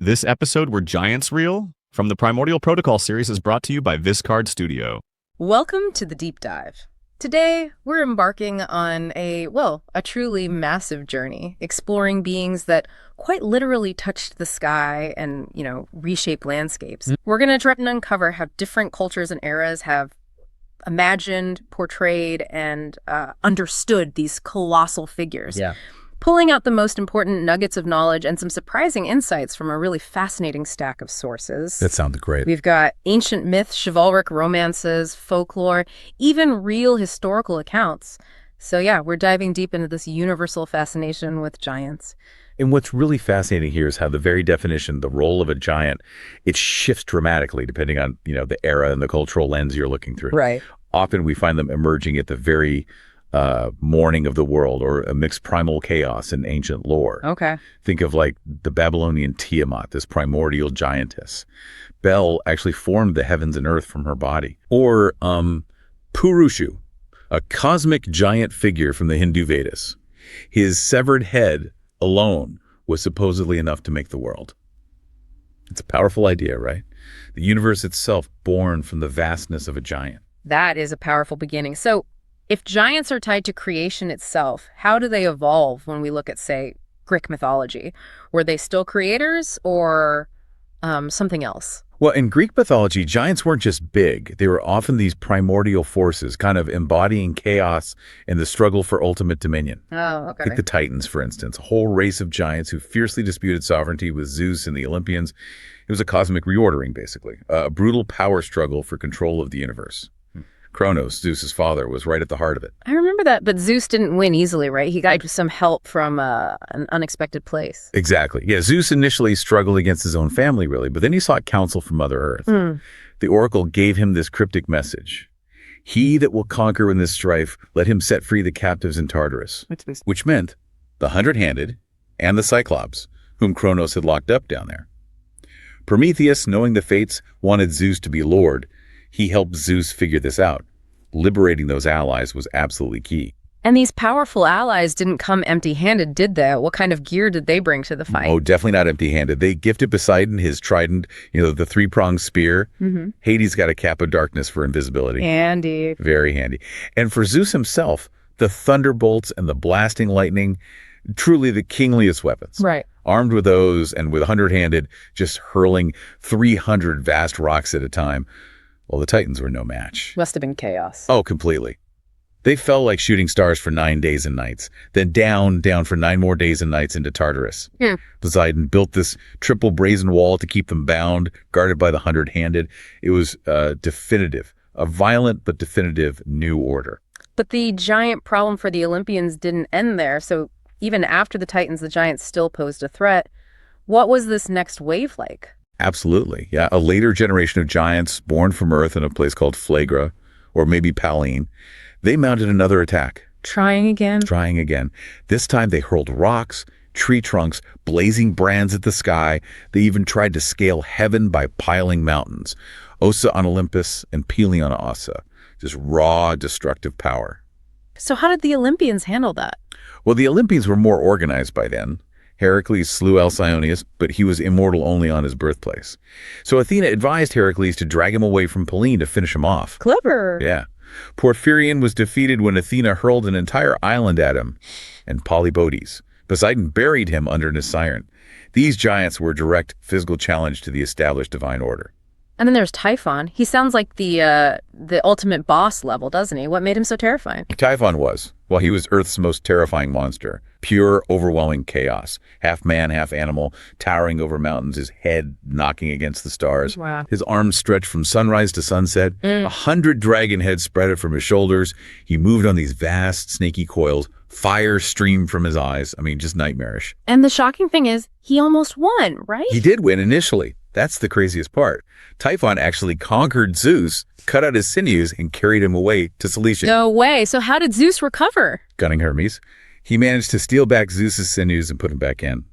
This episode, Were Giants Real? From the Primordial Protocol series is brought to you by Vizkard Studio. Welcome to the deep dive. Today, we're embarking on a truly massive journey, exploring beings that quite literally touched the sky and, reshaped landscapes. We're going to try and uncover how different cultures and eras have imagined, portrayed, and understood these colossal figures. Yeah. Pulling out the most important nuggets of knowledge and some surprising insights from a really fascinating stack of sources. That sounds great. We've got ancient myths, chivalric romances, folklore, even real historical accounts. So yeah, we're diving deep into this universal fascination with giants. And what's really fascinating here is how the very definition, the role of a giant, it shifts dramatically depending on, the era and the cultural lens you're looking through. Right. Often we find them emerging at the very morning of the world, or a mixed primal chaos in ancient lore. Okay. Think of like the Babylonian Tiamat, this primordial giantess. Bel actually formed the heavens and earth from her body. Or Purushu, a cosmic giant figure from the Hindu Vedas. His severed head alone was supposedly enough to make the world. It's a powerful idea, right? The universe itself born from the vastness of a giant. That is a powerful beginning. So if giants are tied to creation itself, how do they evolve when we look at, say, Greek mythology? Were they still creators or something else? Well, in Greek mythology, giants weren't just big. They were often these primordial forces, kind of embodying chaos and the struggle for ultimate dominion. Oh, okay. Take the Titans, for instance, a whole race of giants who fiercely disputed sovereignty with Zeus and the Olympians. It was a cosmic reordering, basically, a brutal power struggle for control of the universe. Kronos, Zeus's father, was right at the heart of it. I remember that, but Zeus didn't win easily, right? He got some help from an unexpected place. Exactly. Yeah, Zeus initially struggled against his own family, really, but then he sought counsel from Mother Earth. The oracle gave him this cryptic message. He that will conquer in this strife, let him set free the captives in Tartarus. Which meant the 100-handed and the Cyclops, whom Kronos had locked up down there. Prometheus, knowing the fates, wanted Zeus to be Lord. He helped Zeus figure this out. Liberating those allies was absolutely key. And these powerful allies didn't come empty-handed, did they? What kind of gear did they bring to the fight? Oh, definitely not empty-handed. They gifted Poseidon his trident, the three-pronged spear. Hades got a cap of darkness for invisibility. Handy. Very handy. And for Zeus himself, the thunderbolts and the blasting lightning, truly the kingliest weapons. Right. Armed with those and with 100-handed, just hurling 300 vast rocks at a time. Well, the Titans were no match. Must have been chaos. Oh, completely. They fell like shooting stars for 9 days and nights, then down for 9 more days and nights into Tartarus. Poseidon built this triple brazen wall to keep them bound, guarded by the 100-handed. It was definitive, a violent but definitive new order. But the giant problem for the Olympians didn't end there, so even after the Titans, the giants still posed a threat. What was this next wave like? Absolutely, yeah. A later generation of giants born from Earth in a place called Phlegra, or maybe Pallene, they mounted another attack. Trying again. This time they hurled rocks, tree trunks, blazing brands at the sky. They even tried to scale heaven by piling mountains. Ossa on Olympus and Pele on Ossa. Just raw, destructive power. So how did the Olympians handle that? Well, the Olympians were more organized by then. Heracles slew Alcyoneus, but he was immortal only on his birthplace. So Athena advised Heracles to drag him away from Pallene to finish him off. Clever. Yeah. Porphyrion was defeated when Athena hurled an entire island at him, and Polypodes. Poseidon buried him under Nisaean. These giants were a direct physical challenge to the established divine order. And then there's Typhon. He sounds like the ultimate boss level, doesn't he? What made him so terrifying? Typhon was. Well, he was Earth's most terrifying monster. Pure, overwhelming chaos. Half man, half animal, towering over mountains, his head knocking against the stars. Wow. His arms stretched from sunrise to sunset. 100 dragon heads spread from his shoulders. He moved on these vast, snaky coils. Fire streamed from his eyes. I mean, just nightmarish. And the shocking thing is, he almost won, right? He did win initially. That's the craziest part. Typhon actually conquered Zeus, cut out his sinews, and carried him away to Cilicia. No way. So how did Zeus recover? Gunning Hermes. He managed to steal back Zeus's sinews and put him back in.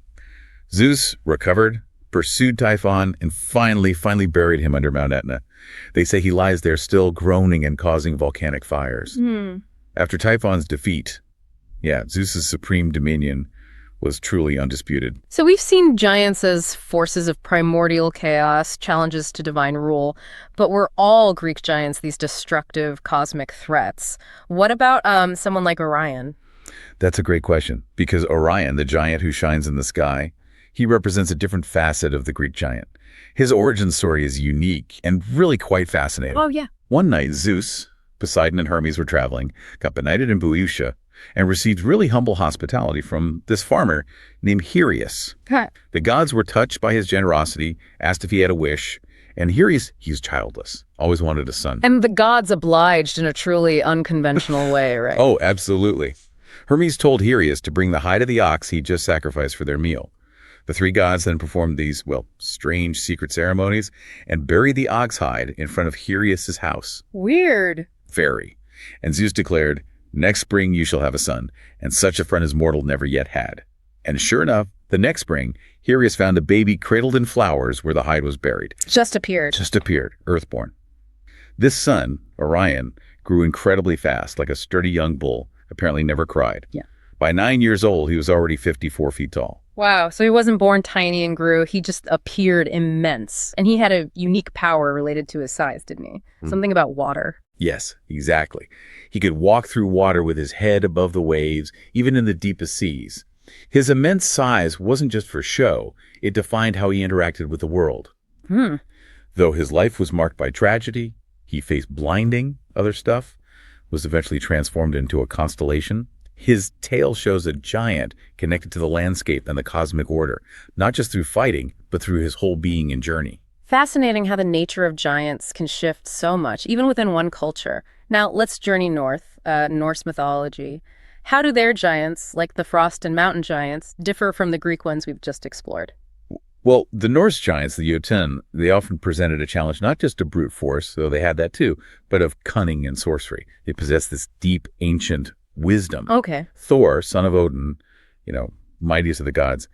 Zeus recovered, pursued Typhon, and finally buried him under Mount Etna. They say he lies there still groaning and causing volcanic fires. After Typhon's defeat, Zeus's supreme dominion was truly undisputed. So we've seen giants as forces of primordial chaos, challenges to divine rule, but were all Greek giants these destructive cosmic threats? What about someone like Orion? That's a great question, because Orion, the giant who shines in the sky, he represents a different facet of the Greek giant. His origin story is unique and really quite fascinating. Oh, yeah. One night, Zeus, Poseidon, and Hermes were traveling, got benighted in Boeotia, and received really humble hospitality from this farmer named Helios. Okay. The gods were touched by his generosity, asked if he had a wish, and Helios, he's childless, always wanted a son. And the gods obliged in a truly unconventional way, right? Oh, absolutely. Hermes told Helios to bring the hide of the ox he just sacrificed for their meal. The three gods then performed these, strange secret ceremonies and buried the ox hide in front of Helios' house. Weird. Very. And Zeus declared, "Next spring you shall have a son, and such a friend as mortal never yet had." And sure enough, the next spring, Helios found a baby cradled in flowers where the hide was buried. Just appeared, earthborn. This son, Orion, grew incredibly fast, like a sturdy young bull, apparently never cried. Yeah. By 9 years old, he was already 54 feet tall. Wow, so he wasn't born tiny and grew, he just appeared immense. And he had a unique power related to his size, didn't he? Something about water. Yes, exactly. He could walk through water with his head above the waves, even in the deepest seas. His immense size wasn't just for show, it defined how he interacted with the world. Though his life was marked by tragedy, he faced blinding, other stuff, was eventually transformed into a constellation. His tale shows a giant connected to the landscape and the cosmic order, not just through fighting, but through his whole being and journey. Fascinating how the nature of giants can shift so much, even within one culture. Now, let's journey north, Norse mythology. How do their giants, like the Frost and Mountain giants, differ from the Greek ones we've just explored? Well, the Norse giants, the Jotun, they often presented a challenge not just to brute force, though they had that too, but of cunning and sorcery. They possessed this deep, ancient wisdom. Okay. Thor, son of Odin, mightiest of the gods,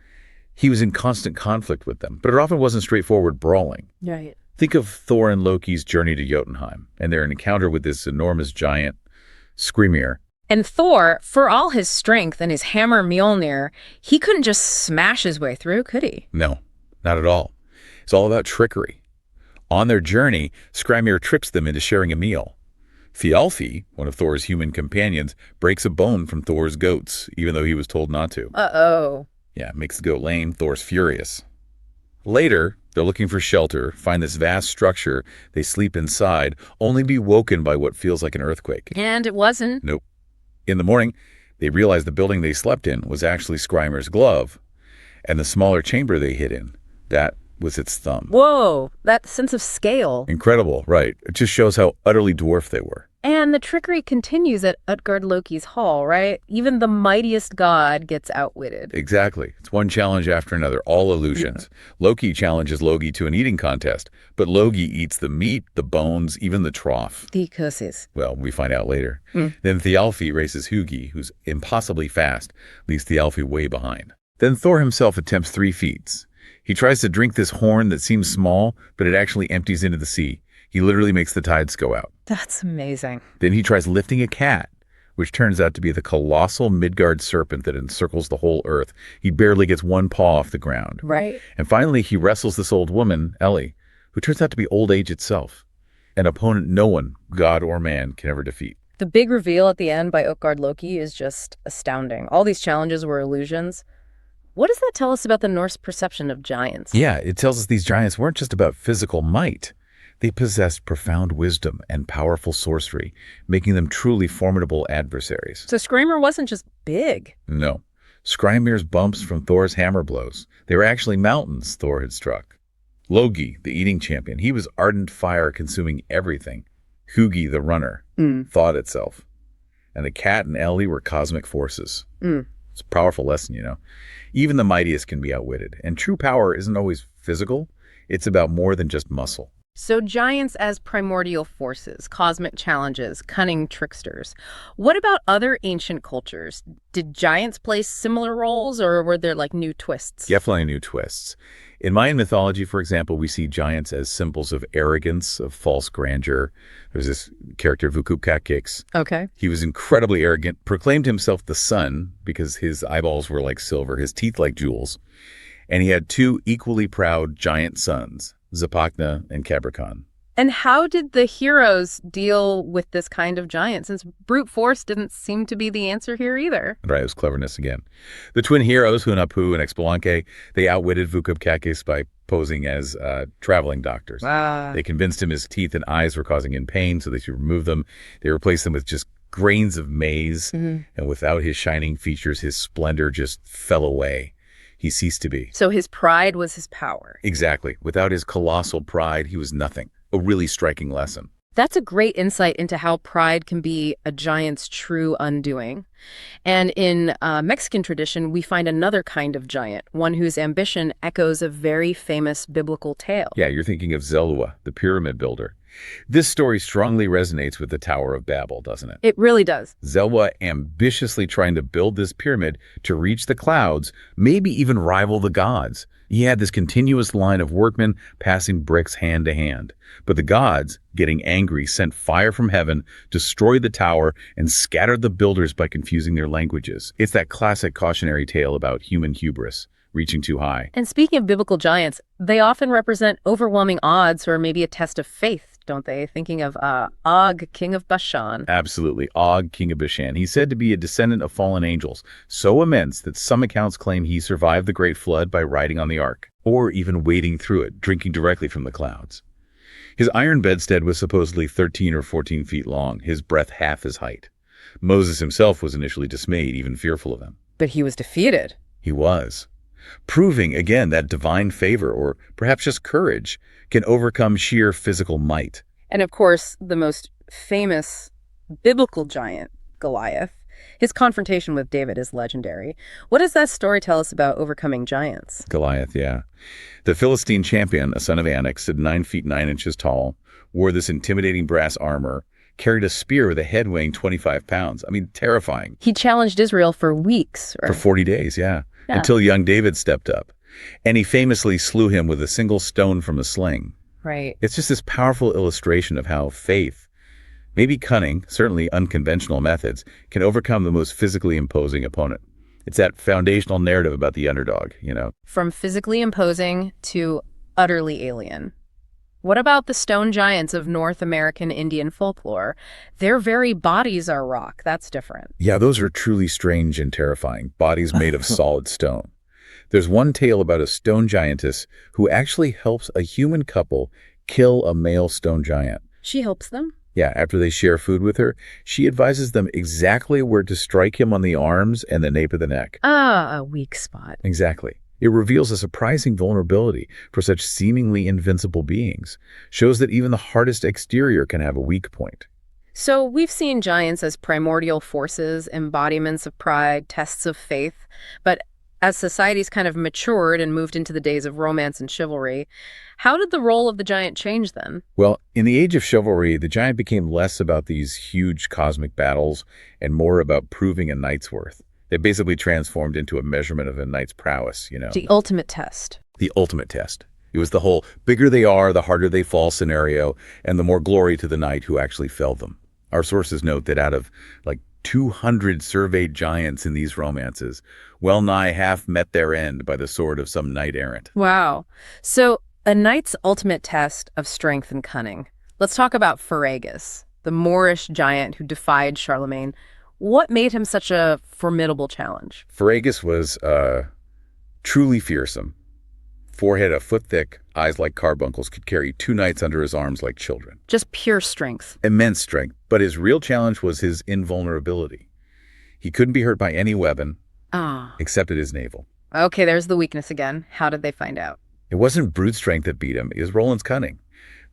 he was in constant conflict with them, but it often wasn't straightforward brawling. Right. Think of Thor and Loki's journey to Jotunheim and their encounter with this enormous giant, Skrymir. And Thor, for all his strength and his hammer Mjolnir, he couldn't just smash his way through, could he? No, not at all. It's all about trickery. On their journey, Skrymir tricks them into sharing a meal. Thialfi, one of Thor's human companions, breaks a bone from Thor's goats, even though he was told not to. Uh-oh. Yeah, makes the goat lame. Thor's furious. Later, they're looking for shelter, find this vast structure. They sleep inside, only be woken by what feels like an earthquake. And it wasn't? Nope. In the morning, they realize the building they slept in was actually Skrymir's glove, and the smaller chamber they hid in, that was its thumb. Whoa, that sense of scale. Incredible, right? It just shows how utterly dwarfed they were. And the trickery continues at Utgard Loki's hall, right? Even the mightiest god gets outwitted. Exactly. It's one challenge after another, all illusions. Loki challenges Logi to an eating contest, but Logi eats the meat, the bones, even the trough. The curses. Well, we find out later. Then Thialfi races Hugi, who's impossibly fast, leaves Thialfi way behind. Then Thor himself attempts 3 feats. He tries to drink this horn that seems small, but it actually empties into the sea. He literally makes the tides go out. That's amazing. Then he tries lifting a cat, which turns out to be the colossal Midgard serpent that encircles the whole earth. He barely gets one paw off the ground. Right. And finally, he wrestles this old woman, Ellie, who turns out to be old age itself, an opponent no one, god or man, can ever defeat. The big reveal at the end by Utgard Loki is just astounding. All these challenges were illusions. What does that tell us about the Norse perception of giants? Yeah, it tells us these giants weren't just about physical might. They possessed profound wisdom and powerful sorcery, making them truly formidable adversaries. So Skrymir wasn't just big. No. Skrymir's bumps from Thor's hammer blows. They were actually mountains Thor had struck. Logi, the eating champion, he was ardent fire consuming everything. Hugi, the runner, thought itself. And the cat and Ellie were cosmic forces. It's a powerful lesson, Even the mightiest can be outwitted. And true power isn't always physical. It's about more than just muscle. So giants as primordial forces, cosmic challenges, cunning tricksters. What about other ancient cultures? Did giants play similar roles, or were there like new twists? Definitely new twists. In Mayan mythology, for example, we see giants as symbols of arrogance, of false grandeur. There's this character, Vukubkakix. Okay. He was incredibly arrogant, proclaimed himself the sun because his eyeballs were like silver, his teeth like jewels. And he had two equally proud giant sons, Zapakna and Cabricon. And how did the heroes deal with this kind of giant, since brute force didn't seem to be the answer here either? Right, it was cleverness again. The twin heroes, Hunahpu and Expolanque, they outwitted Vukubkakis by posing as traveling doctors. They convinced him his teeth and eyes were causing him pain, so they should remove them. They replaced them with just grains of maize, and without his shining features, his splendor just fell away. He ceased to be. So his pride was his power. Exactly. Without his colossal pride, he was nothing. A really striking lesson. That's a great insight into how pride can be a giant's true undoing. And in Mexican tradition, we find another kind of giant, one whose ambition echoes a very famous biblical tale. Yeah, you're thinking of Zelwa, the pyramid builder. This story strongly resonates with the Tower of Babel, doesn't it? It really does. Zelwa ambitiously trying to build this pyramid to reach the clouds, maybe even rival the gods. He had this continuous line of workmen passing bricks hand to hand. But the gods, getting angry, sent fire from heaven, destroyed the tower, and scattered the builders by confusing their languages. It's that classic cautionary tale about human hubris, reaching too high. And speaking of biblical giants, they often represent overwhelming odds or maybe a test of faith, don't they? Thinking of Og, king of Bashan. Absolutely. Og, king of Bashan. He's said to be a descendant of fallen angels, so immense that some accounts claim he survived the Great Flood by riding on the ark, or even wading through it, drinking directly from the clouds. His iron bedstead was supposedly 13 or 14 feet long, his breadth half his height. Moses himself was initially dismayed, even fearful of him. But he was defeated. He was. Proving, again, that divine favor, or perhaps just courage, can overcome sheer physical might. And of course, the most famous biblical giant, Goliath, his confrontation with David is legendary. What does that story tell us about overcoming giants? Goliath, yeah. The Philistine champion, a son of Anak, stood 9 feet 9 inches tall, wore this intimidating brass armor, carried a spear with a head weighing 25 pounds. I mean, terrifying. He challenged Israel for weeks. For 40 days, yeah. Until young David stepped up. And he famously slew him with a single stone from a sling. Right. It's just this powerful illustration of how faith, maybe cunning, certainly unconventional methods, can overcome the most physically imposing opponent. It's that foundational narrative about the underdog, you know. From physically imposing to utterly alien. What about the stone giants of North American Indian folklore? Their very bodies are rock. That's different. Yeah, those are truly strange and terrifying, bodies made of solid stone. There's one tale about a stone giantess who actually helps a human couple kill a male stone giant. She helps them? Yeah, after they share food with her, she advises them exactly where to strike him on the arms and the nape of the neck. Ah, a weak spot. Exactly. It reveals a surprising vulnerability for such seemingly invincible beings, shows that even the hardest exterior can have a weak point. So we've seen giants as primordial forces, embodiments of pride, tests of faith, but as society's kind of matured and moved into the days of romance and chivalry, how did the role of the giant change then? Well, in the age of chivalry, the giant became less about these huge cosmic battles and more about proving a knight's worth. They basically transformed into a measurement of a knight's prowess, you know. The ultimate test. The ultimate test. It was the whole bigger they are, the harder they fall scenario, and the more glory to the knight who actually felled them. Our sources note that out of like 200 surveyed giants in these romances, well nigh half met their end by the sword of some knight errant. Wow. So a knight's ultimate test of strength and cunning. Let's talk about Ferragus, the Moorish giant who defied Charlemagne. What made him such a formidable challenge? Ferragus was truly fearsome. Forehead a foot thick, eyes like carbuncles, could carry 2 knights under his arms like children. Just pure strength. Immense strength, but his real challenge was his invulnerability. He couldn't be hurt by any weapon except at his navel. Okay, there's the weakness again. How did they find out? It wasn't brute strength that beat him, it was Roland's cunning.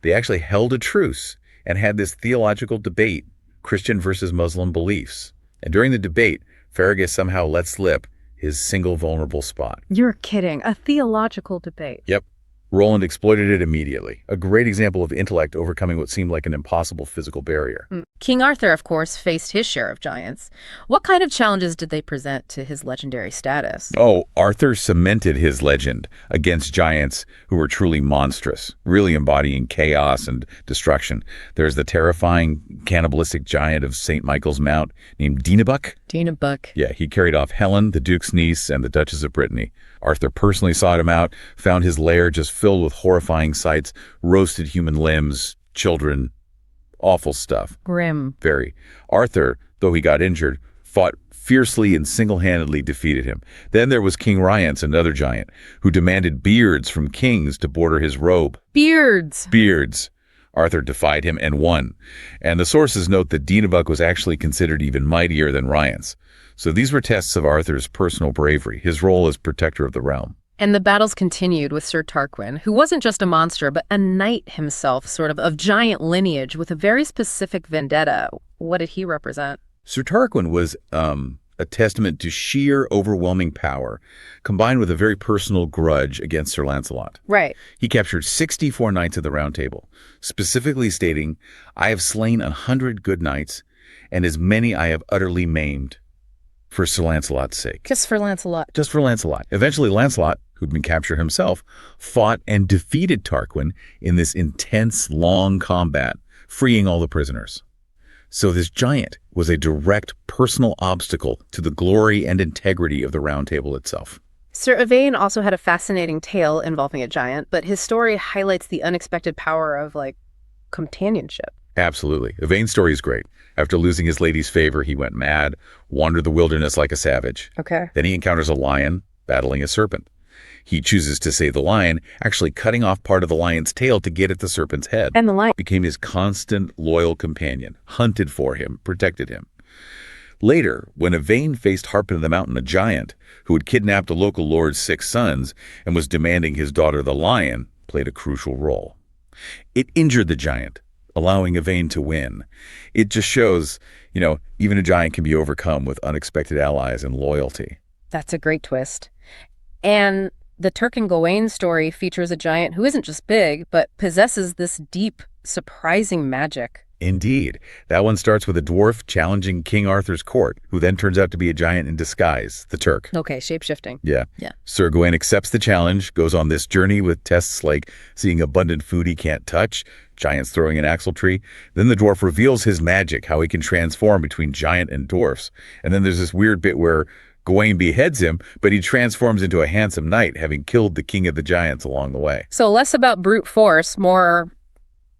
They actually held a truce and had this theological debate, Christian versus Muslim beliefs. And during the debate, Ferragus somehow let slip his single vulnerable spot. You're kidding. A theological debate. Yep. Roland exploited it immediately. A great example of intellect overcoming what seemed like an impossible physical barrier. King Arthur, of course, faced his share of giants. What kind of challenges did they present to his legendary status? Oh, Arthur cemented his legend against giants who were truly monstrous, really embodying chaos and destruction. There's the terrifying cannibalistic giant of St. Michael's Mount named Dinabuck. Dinabuck. Yeah, he carried off Helen, the Duke's niece, and the Duchess of Brittany. Arthur personally sought him out, found his lair just filled with horrifying sights, roasted human limbs, children, awful stuff. Grim. Very. Arthur, though he got injured, fought fiercely and single-handedly defeated him. Then there was King Rience, another giant, who demanded beards from kings to border his robe. Beards. Beards. Arthur defied him and won. And the sources note that Dinabuck was actually considered even mightier than Rience. So these were tests of Arthur's personal bravery, his role as protector of the realm. And the battles continued with Sir Tarquin, who wasn't just a monster, but a knight himself, sort of giant lineage with a very specific vendetta. What did he represent? Sir Tarquin was a testament to sheer, overwhelming power, combined with a very personal grudge against Sir Lancelot. Right. He captured 64 knights of the Round Table, specifically stating, "I have slain 100 good knights, and as many I have utterly maimed, for Sir Lancelot's sake." Just for Lancelot. Just for Lancelot. Eventually, Lancelot, who'd been captured himself, fought and defeated Tarquin in this intense, long combat, freeing all the prisoners. So this giant was a direct personal obstacle to the glory and integrity of the Round Table itself. Sir Yvain also had a fascinating tale involving a giant, but his story highlights the unexpected power of, companionship. Absolutely. Yvain's story is great. After losing his lady's favor, he went mad, wandered the wilderness like a savage. Okay. Then he encounters a lion battling a serpent. He chooses to save the lion, actually cutting off part of the lion's tail to get at the serpent's head. And the lion became his constant, loyal companion, hunted for him, protected him. Later, when Yvain faced Harpin of the Mountain, a giant who had kidnapped the local lord's 6 sons and was demanding his daughter, the lion, played a crucial role. It injured the giant, allowing Yvain to win. It just shows, even a giant can be overcome with unexpected allies and loyalty. That's a great twist. And the Turk and Gawain story features a giant who isn't just big, but possesses this deep, surprising magic. Indeed. That one starts with a dwarf challenging King Arthur's court, who then turns out to be a giant in disguise, the Turk. Okay, shape-shifting. Yeah. Yeah. Sir Gawain accepts the challenge, goes on this journey with tests like seeing abundant food he can't touch, giants throwing an axletree. Then the dwarf reveals his magic, how he can transform between giant and dwarfs. And then there's this weird bit where Gawain beheads him, but he transforms into a handsome knight, having killed the king of the giants along the way. So less about brute force, more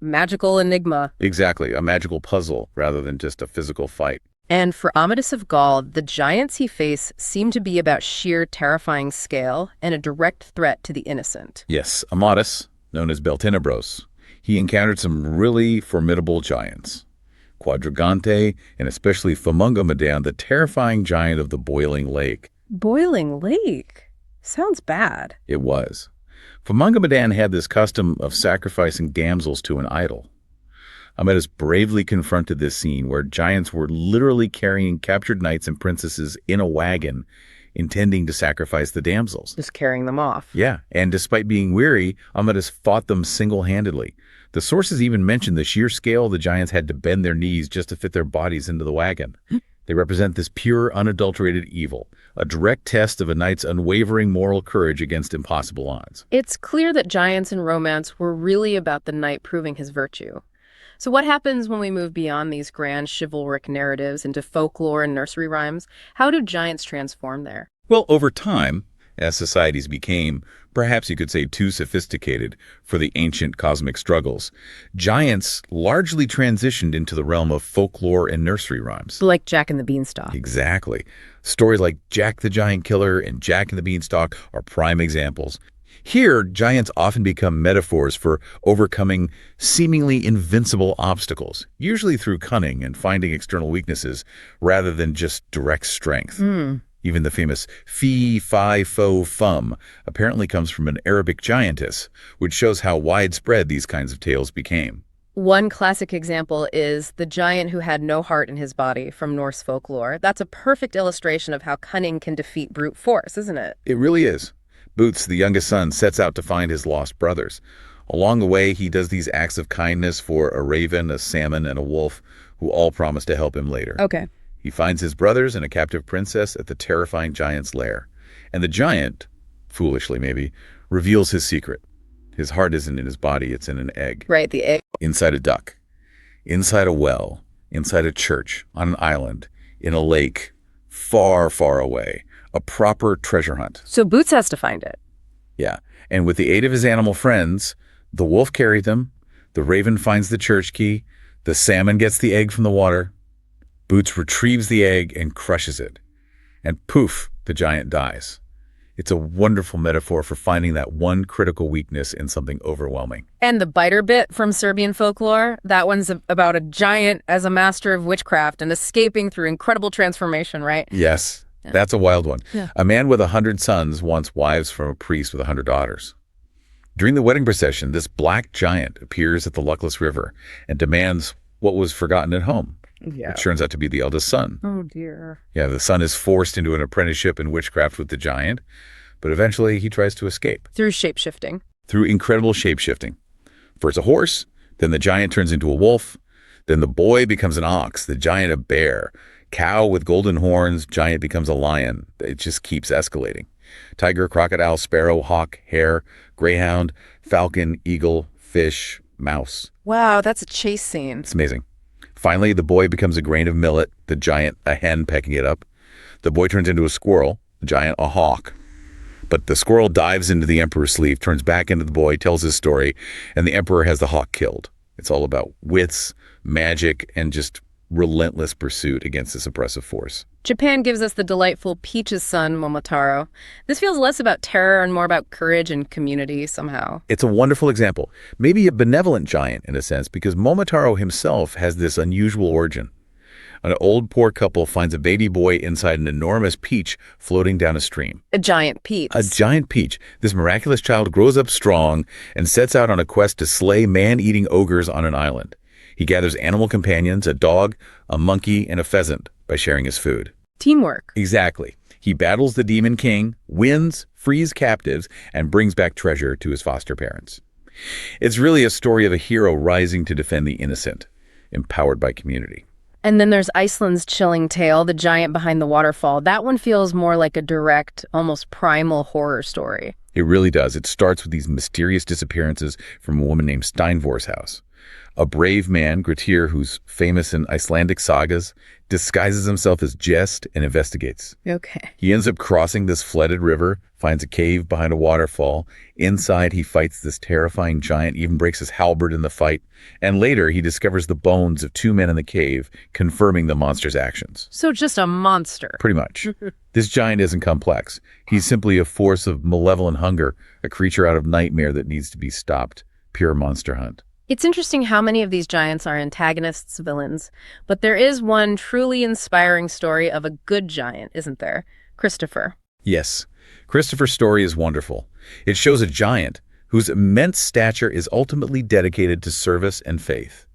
magical enigma. Exactly, a magical puzzle rather than just a physical fight. And for Amadis of Gaul, the giants he faced seem to be about sheer terrifying scale and a direct threat to the innocent. Yes, Amadis, known as Beltenebros, he encountered some really formidable giants. Quadragante, and especially Famungamadan, the terrifying giant of the Boiling Lake. Boiling Lake? Sounds bad. It was. Famungamadan had this custom of sacrificing damsels to an idol. Amadis bravely confronted this scene where giants were literally carrying captured knights and princesses in a wagon, intending to sacrifice the damsels. Just carrying them off. Yeah, and despite being weary, Amadis fought them single-handedly. The sources even mention the sheer scale the giants had to bend their knees just to fit their bodies into the wagon. They represent this pure, unadulterated evil, a direct test of a knight's unwavering moral courage against impossible odds. It's clear that giants in romance were really about the knight proving his virtue. So what happens when we move beyond these grand chivalric narratives into folklore and nursery rhymes? How do giants transform there? Well, over time, as societies became, perhaps you could say, too sophisticated for the ancient cosmic struggles, giants largely transitioned into the realm of folklore and nursery rhymes. Like Jack and the Beanstalk. Exactly. Stories like Jack the Giant Killer and Jack and the Beanstalk are prime examples. Here, giants often become metaphors for overcoming seemingly invincible obstacles, usually through cunning and finding external weaknesses rather than just direct strength. Even the famous Fee, Fi, Fo, Fum apparently comes from an Arabic giantess, which shows how widespread these kinds of tales became. One classic example is the giant who had no heart in his body from Norse folklore. That's a perfect illustration of how cunning can defeat brute force, isn't it? It really is. Boots, the youngest son, sets out to find his lost brothers. Along the way, he does these acts of kindness for a raven, a salmon, and a wolf, who all promise to help him later. Okay. He finds his brothers and a captive princess at the terrifying giant's lair. And the giant, foolishly maybe, reveals his secret. His heart isn't in his body, it's in an egg. Right, the egg. Inside a duck. Inside a well. Inside a church. On an island. In a lake. Far, far away. A proper treasure hunt. So Boots has to find it. Yeah. And with the aid of his animal friends, the wolf carried them. The raven finds the church key. The salmon gets the egg from the water. Boots retrieves the egg and crushes it. And poof, the giant dies. It's a wonderful metaphor for finding that one critical weakness in something overwhelming. And the biter bit from Serbian folklore, that one's about a giant as a master of witchcraft and escaping through incredible transformation, right? Yes, that's a wild one. Yeah. A man with 100 sons wants wives from a priest with 100 daughters. During the wedding procession, this black giant appears at the luckless river and demands what was forgotten at home. Yeah. It turns out to be the eldest son. Oh, dear. Yeah, the son is forced into an apprenticeship in witchcraft with the giant, but eventually he tries to escape. Through shape-shifting. Through incredible shape-shifting. First a horse, then the giant turns into a wolf, then the boy becomes an ox, the giant a bear, cow with golden horns, giant becomes a lion. It just keeps escalating. Tiger, crocodile, sparrow, hawk, hare, greyhound, falcon, eagle, fish, mouse. Wow, that's a chase scene. It's amazing. Finally, the boy becomes a grain of millet, the giant a hen pecking it up. The boy turns into a squirrel, the giant a hawk. But the squirrel dives into the emperor's sleeve, turns back into the boy, tells his story, and the emperor has the hawk killed. It's all about wits, magic, and just relentless pursuit against this oppressive force. Japan gives us the delightful Peach's son, Momotaro. This feels less about terror and more about courage and community somehow. It's a wonderful example, maybe a benevolent giant in a sense, because Momotaro himself has this unusual origin. An old poor couple finds a baby boy inside an enormous peach floating down a stream. A giant peach. A giant peach. This miraculous child grows up strong and sets out on a quest to slay man-eating ogres on an island. He gathers animal companions, a dog, a monkey, and a pheasant by sharing his food. Teamwork. Exactly. He battles the demon king, wins, frees captives, and brings back treasure to his foster parents. It's really a story of a hero rising to defend the innocent, empowered by community. And then there's Iceland's chilling tale, The Giant Behind the Waterfall. That one feels more like a direct, almost primal horror story. It really does. It starts with these mysterious disappearances from a woman named Steinvor's house. A brave man, Grettir, who's famous in Icelandic sagas, disguises himself as Jest and investigates. Okay. He ends up crossing this flooded river, finds a cave behind a waterfall. Inside, he fights this terrifying giant, even breaks his halberd in the fight. And later, he discovers the bones of two men in the cave, confirming the monster's actions. So just a monster. Pretty much. This giant isn't complex. He's simply a force of malevolent hunger, a creature out of nightmare that needs to be stopped. Pure monster hunt. It's interesting how many of these giants are antagonists, villains, but there is one truly inspiring story of a good giant, isn't there? Christopher. Yes. Christopher's story is wonderful. It shows a giant whose immense stature is ultimately dedicated to service and faith.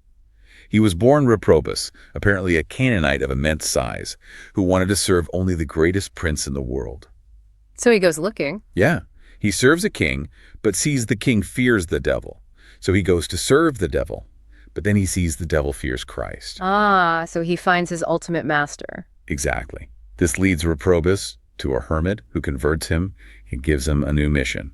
He was born reprobus, apparently a Canaanite of immense size, who wanted to serve only the greatest prince in the world. So he goes looking. Yeah. He serves a king, but sees the king fears the devil. So he goes to serve the devil, but then he sees the devil fears Christ. Ah, so he finds his ultimate master. Exactly. This leads Reprobus to a hermit who converts him and gives him a new mission.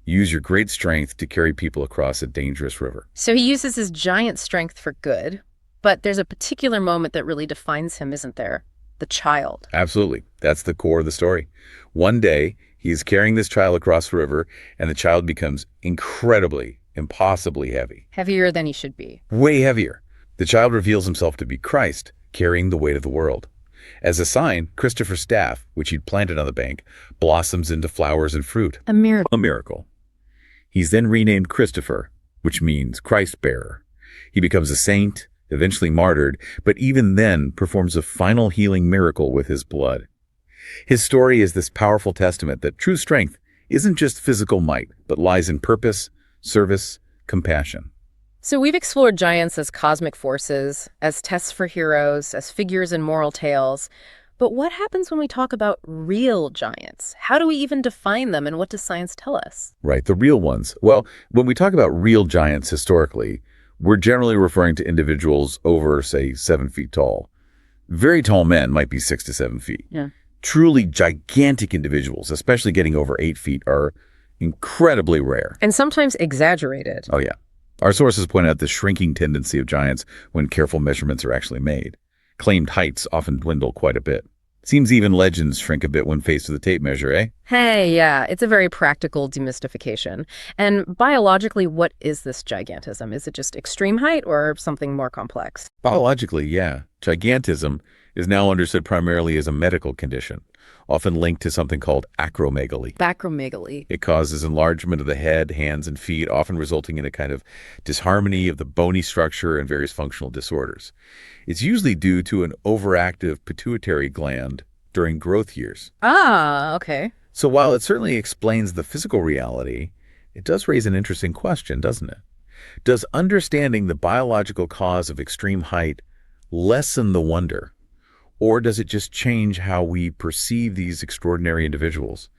Use your great strength to carry people across a dangerous river. So he uses his giant strength for good, but there's a particular moment that really defines him, isn't there? The child. Absolutely. That's the core of the story. One day, he is carrying this child across the river, and the child becomes impossibly heavy. Heavier than he should be. Way heavier. The child reveals himself to be Christ, carrying the weight of the world. As a sign, Christopher's staff, which he'd planted on the bank, blossoms into flowers and fruit. A miracle. A miracle. He's then renamed Christopher, which means Christ-bearer. He becomes a saint, eventually martyred, but even then performs a final healing miracle with his blood. His story is this powerful testament that true strength isn't just physical might, but lies in purpose, service, compassion. So we've explored giants as cosmic forces, as tests for heroes, as figures in moral tales. But what happens when we talk about real giants? How do we even define them, and what does science tell us? Right, the real ones. Well, when we talk about real giants historically, we're generally referring to individuals over, say, 7 feet tall. Very tall men might be 6 to 7 feet. Yeah. Truly gigantic individuals, especially getting over 8 feet, are incredibly rare. And sometimes exaggerated. Oh, yeah. Our sources point out the shrinking tendency of giants when careful measurements are actually made. Claimed heights often dwindle quite a bit. Seems even legends shrink a bit when faced with a tape measure, eh? Hey, yeah, it's a very practical demystification. And biologically, what is this gigantism? Is it just extreme height or something more complex? Biologically, yeah. Gigantism is now understood primarily as a medical condition, often linked to something called acromegaly. Acromegaly. It causes enlargement of the head, hands, and feet, often resulting in a kind of disharmony of the bony structure and various functional disorders. It's usually due to an overactive pituitary gland during growth years. Ah, okay. So while it certainly explains the physical reality, it does raise an interesting question, doesn't it? Does understanding the biological cause of extreme height lessen the wonder? Or does it just change how we perceive these extraordinary individuals?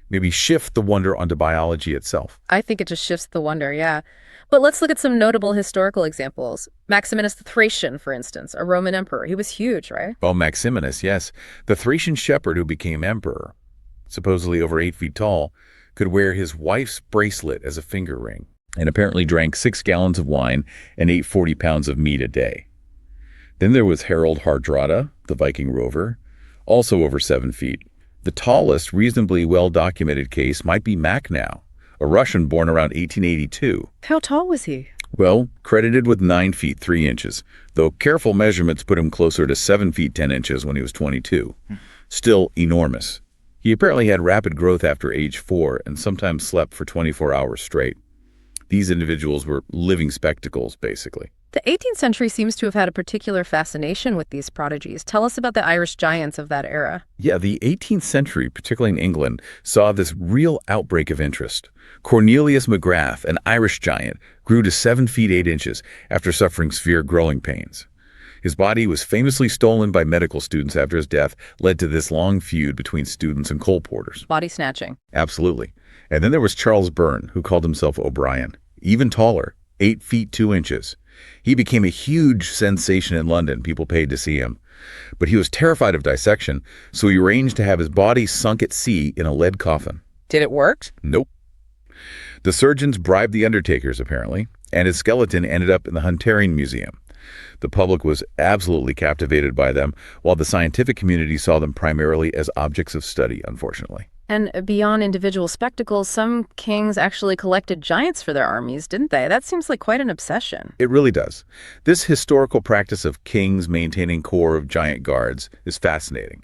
Maybe shift the wonder onto biology itself. I think it just shifts the wonder, yeah. But let's look at some notable historical examples. Maximinus the Thracian, for instance, a Roman emperor. He was huge, right? Oh, Maximinus, yes. The Thracian shepherd who became emperor, supposedly over 8 feet tall, could wear his wife's bracelet as a finger ring and apparently drank 6 gallons of wine and ate 40 pounds of meat a day. Then there was Harold Hardrada, the Viking rover, also over 7 feet. The tallest, reasonably well-documented case might be Makhno, a Russian born around 1882. How tall was he? Well, credited with 9 feet 3 inches, though careful measurements put him closer to 7 feet 10 inches when he was 22. Still enormous. He apparently had rapid growth after age 4 and sometimes slept for 24 hours straight. These individuals were living spectacles, basically. The 18th century seems to have had a particular fascination with these prodigies. Tell us about the Irish giants of that era. Yeah, the 18th century, particularly in England, saw this real outbreak of interest. Cornelius McGrath, an Irish giant, grew to 7 feet 8 inches after suffering severe growing pains. His body was famously stolen by medical students after his death, led to this long feud between students and coal porters. Body snatching. Absolutely. And then there was Charles Byrne, who called himself O'Brien, even taller, 8 feet 2 inches. He became a huge sensation in London. People paid to see him. But he was terrified of dissection, so he arranged to have his body sunk at sea in a lead coffin. Did it work? Nope. The surgeons bribed the undertakers, apparently, and his skeleton ended up in the Hunterian Museum. The public was absolutely captivated by them, while the scientific community saw them primarily as objects of study, unfortunately. And beyond individual spectacles, some kings actually collected giants for their armies, didn't they? That seems like quite an obsession. It really does. This historical practice of kings maintaining corps of giant guards is fascinating.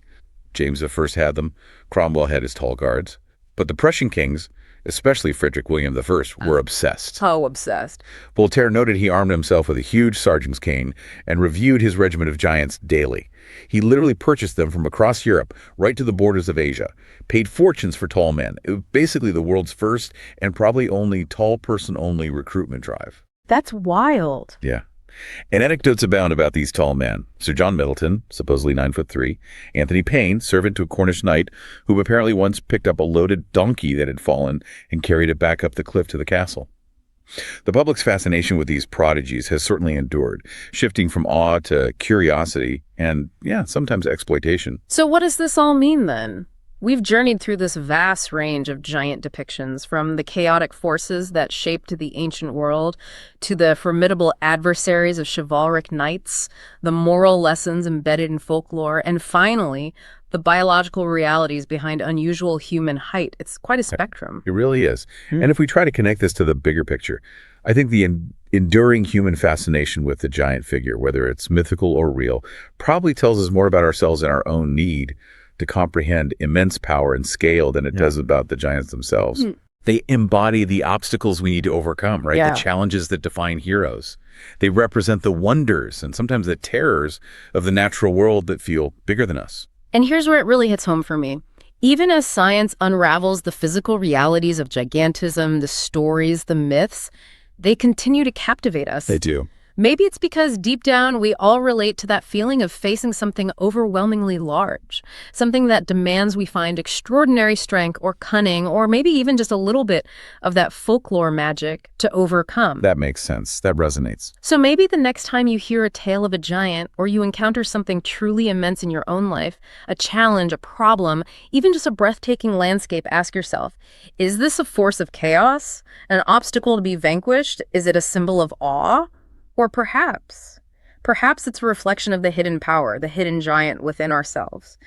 James I had them. Cromwell had his tall guards. But the Prussian kings, especially Frederick William I, were obsessed. Oh, obsessed. Voltaire noted he armed himself with a huge sergeant's cane and reviewed his regiment of giants daily. He literally purchased them from across Europe, right to the borders of Asia, paid fortunes for tall men. It was basically the world's first and probably only tall person-only recruitment drive. That's wild. Yeah. And anecdotes abound about these tall men. Sir John Middleton, supposedly 9'3", Anthony Payne, servant to a Cornish knight, who apparently once picked up a loaded donkey that had fallen and carried it back up the cliff to the castle. The public's fascination with these prodigies has certainly endured, shifting from awe to curiosity and, yeah, sometimes exploitation. So what does this all mean then? We've journeyed through this vast range of giant depictions, from the chaotic forces that shaped the ancient world to the formidable adversaries of chivalric knights, the moral lessons embedded in folklore, and finally, the biological realities behind unusual human height. It's quite a spectrum. It really is. And if we try to connect this to the bigger picture, I think the enduring human fascination with the giant figure, whether it's mythical or real, probably tells us more about ourselves and our own need to comprehend immense power and scale than it does about the giants themselves. They embody the obstacles we need to overcome, right? Yeah. The challenges that define heroes. They represent the wonders and sometimes the terrors of the natural world that feel bigger than us. And here's where it really hits home for me. Even as science unravels the physical realities of gigantism, the stories, the myths, they continue to captivate us. They do. Maybe it's because deep down we all relate to that feeling of facing something overwhelmingly large, something that demands we find extraordinary strength or cunning, or maybe even just a little bit of that folklore magic to overcome. That makes sense. That resonates. So maybe the next time you hear a tale of a giant, or you encounter something truly immense in your own life, a challenge, a problem, even just a breathtaking landscape, ask yourself, is this a force of chaos? An obstacle to be vanquished? Is it a symbol of awe? Or perhaps it's a reflection of the hidden power, the hidden giant within ourselves.